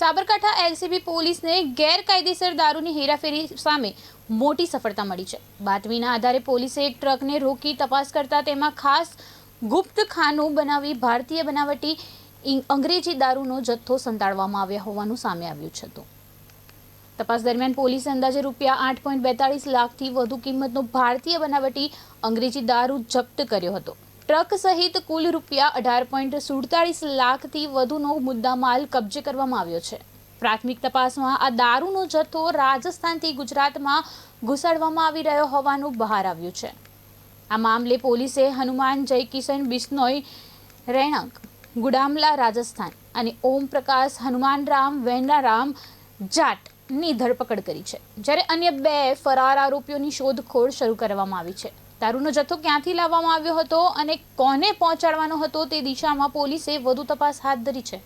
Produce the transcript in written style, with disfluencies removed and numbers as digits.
Sabarkantha LCB પોલીસને ગેરકાયદેસર દારૂની હેરાફેરી સામે મોટી સફળતા મળી છે। બાતમીના આધારે પોલીસે એક ટ્રકને રોકી તપાસ કરતા તેમાં ખાસ ગુપ્ત ખાનું બનાવી ભારતીય બનાવટી અંગ્રેજી દારૂનો જથ્થો સંતાડવામાં આવ્યો હોવાનું સામે આવ્યું છે। તપાસ દરમિયાન પોલીસે અંદાજે રૂપિયા 8.42 લાખથી વધુ કિંમતનો ભારતીય બનાવટી અંગ્રેજી દારૂ જપ્ત કર્યો હતો। ટ્રક સહિત કુલ રૂપિયા 18.47 લાખથી વધુનો મુદ્દામાલ કબજે કરવામાં આવ્યો છે। પ્રાથમિક તપાસમાં આ દારૂનો જથ્થો રાજસ્થાનથી ગુજરાતમાં ઘુસાડવામાં આવી રહ્યો હોવાનું બહાર આવ્યું છે। આ મામલે પોલીસે હનુમાન જય કિશન બિશ્નોઈ રહેણાંક ગુડામલા રાજસ્થાન અને ઓમ પ્રકાશ હનુમાનરામ વેનારામ જાટની ધરપકડ કરી છે, જ્યારે અન્ય 2 ફરાર આરોપીઓની શોધખોળ શરૂ કરવામાં આવી છે। દારૂનો જથ્થો ક્યાંથી લાવવામાં આવ્યો હતો અને કોને પહોંચાડવાનો હતો તે દિશામાં પોલીસે વધુ તપાસ હાથ ધરી છે।